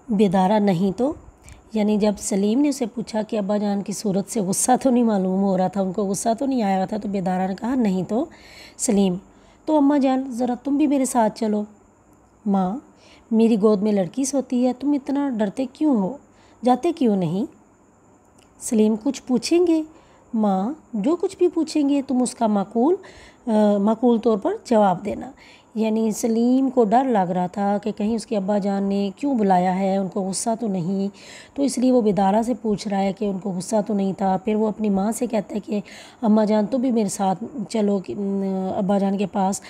بیدارہ نہیں تو، یعنی جب سلیم نے اسے پوچھا کہ ابا جان کی صورت سے غصہ تو نہیں معلوم ہو رہا تھا، ان کو غصہ تو نہیں آیا تھا، تو بیدارہ نے کہا نہیں تو سلیم، تو اماں جان ذرا تم بھی میرے ساتھ چلو۔ ماں، میری گود میں لڑکی سوتی ہے، تم اتنا ڈرتے کیوں ہو، جاتے کیوں نہیں؟ سلیم، کچھ پوچھیں گے؟ ماں، جو کچھ بھی پوچھیں گے تم اس کا معقول طور پر جواب دینا۔ یعنی سلیم کو ڈر لگ رہا تھا کہ کہیں اس کے ابا جان نے کیوں بلایا ہے، ان کو غصہ تو نہیں، تو اس لیے وہ بیدارہ سے پوچھ رہا ہے کہ ان کو غصہ تو نہیں تھا۔ پھر وہ اپنی ماں سے کہتا ہے کہ اماں جان تو بھی میرے ساتھ چلو ابا جان کے پاس،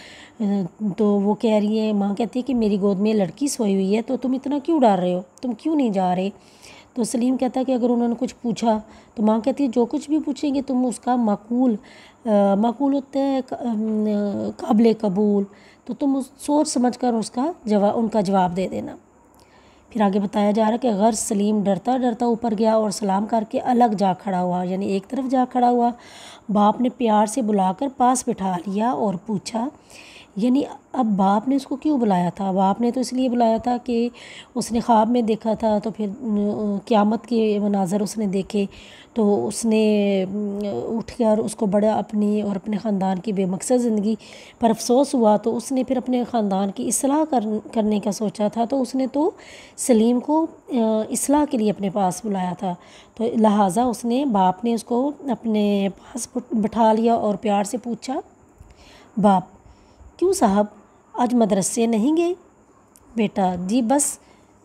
تو وہ کہہ رہی ہے، ماں کہتی ہے کہ میری گود میں لڑکی سوئی ہوئی ہے، تو تم اتنا کیوں ڈر رہے ہو، تم کیوں نہیں جا رہے؟ تو سلیم کہتا ہے کہ اگر انہوں نے کچھ پوچھا، تو ماں کہتی ہے جو کچھ بھی پوچھیں گے تم اس کا معقول ہوتا ہے قابل قبول، تو تم سوچ سمجھ کر ان کا جواب دے دینا۔ پھر آگے بتایا جا رہا ہے کہ غرض سلیم ڈرتا ڈرتا اوپر گیا اور سلام کر کے الگ جا کھڑا ہوا، یعنی ایک طرف جا کھڑا ہوا۔ باپ نے پیار سے بلا کر پاس بٹھا لیا اور پوچھا، یعنی اب باپ نے اس کو کیوں بلایا تھا؟ باپ نے تو اس لیے بلایا تھا کہ اس نے خواب میں دیکھا تھا، تو پھر قیامت کے مناظر اس نے دیکھے، تو اس نے اٹھ کر اس کو بڑا اپنی اور اپنے خاندان کی بے مقصد زندگی پر افسوس ہوا، تو اس نے پھر اپنے خاندان کی اصلاح کرنے کا سوچا تھا، تو اس نے تو سلیم کو اصلاح کے لیے اپنے پاس بلایا تھا، تو لہٰذا باپ نے اس کو اپنے پاس بٹھا لیا اور پیار سے پوچھا، باپ، کیوں صاحب آج مدرسے نہیں گئے؟ بیٹا، جی بس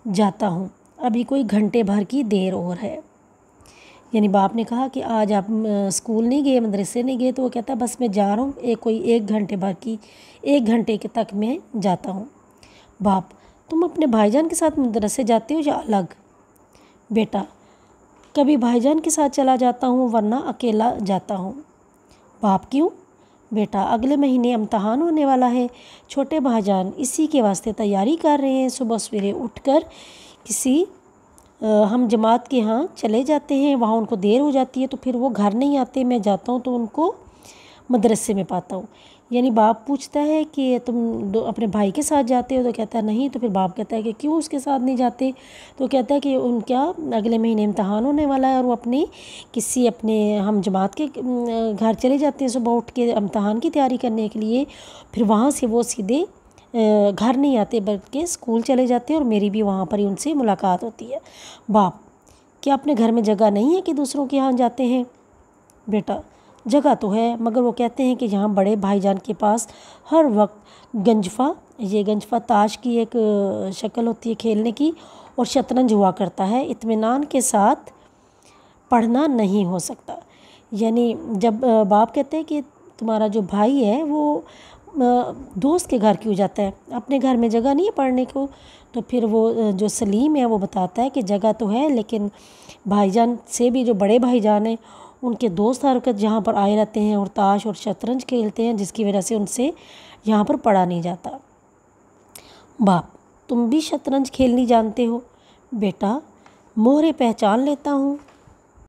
جاتا ہوں، ابھی کوئی گھنٹے بھر کی دیر اور ہے۔ یعنی باپ نے کہا کہ آج آپ اسکول نہیں گئے، مدرسے نہیں گئے، تو وہ کہتا ہے بس میں جا رہا ہوں، ایک گھنٹے کے تک میں جاتا ہوں۔ باپ، تم اپنے بھائی جان کے ساتھ مدرسے جاتے ہو یا الگ؟ بیٹا، کبھی بھائی جان کے ساتھ چلا جاتا ہوں ورنہ اکیلا جاتا ہوں۔ باپ، کیوں؟ بیٹا، اگلے مہینے امتحان ہونے والا ہے، چھوٹے بھائی جان اسی کے واسطے تیاری کر رہے ہیں، صبح سویرے اٹھ کر کسی ہم جماعت کے ہاں چلے جاتے ہیں، وہاں ان کو دیر ہو جاتی ہے، تو پھر وہ گھر نہیں آتے، میں جاتا ہوں تو ان کو مدرسے میں پاتا ہوں۔ یعنی باپ پوچھتا ہے کہ تم اپنے بھائی کے ساتھ جاتے ہو، تو کہتا ہے نہیں، تو پھر باپ کہتا ہے کہ کیوں اس کے ساتھ نہیں جاتے؟ تو کہتا ہے کہ ان کا اگلے مہینے امتحان ہونے والا ہے، اور وہ اپنے ہم جماعت کے گھر چلے جاتے ہیں صبح اٹھ کے امتحان کی تیاری کرنے کے لیے، پھر وہاں سے وہ سیدھے گھر نہیں آتے بلکہ اسکول چلے جاتے ہیں، اور میری بھی وہاں پر ہی ان سے ملاقات ہوتی ہے۔ باپ، کیا اپنے گھر میں جگہ نہیں ہے کہ دوسروں کے ہاں جاتے ہیں؟ بیٹا، جگہ تو ہے، مگر وہ کہتے ہیں کہ یہاں بڑے بھائی جان کے پاس ہر وقت گنجفہ تاش کی ایک شکل ہوتی ہے کھیلنے کی، اور شطرنج ہوا کرتا ہے، اطمینان کے ساتھ پڑھنا نہیں ہو سکتا۔ یعنی جب باپ کہتے ہیں کہ تمہارا جو بھائی ہے وہ دوست کے گھر کیوں جاتا ہے، اپنے گھر میں جگہ نہیں ہے پڑھنے کو، تو پھر وہ جو سلیم ہے وہ بتاتا ہے کہ جگہ تو ہے، لیکن بھائی جان سے بھی جو بڑے بھائی جان ہیں ان کے دوست ہر وقت جہاں پر آئے رہتے ہیں اور تاش اور شطرنج کھیلتے ہیں، جس کی وجہ سے ان سے یہاں پر پڑھا نہیں جاتا۔ باپ، تم بھی شطرنج کھیلنی جانتے ہو؟ بیٹا، مہرے پہچان لیتا ہوں،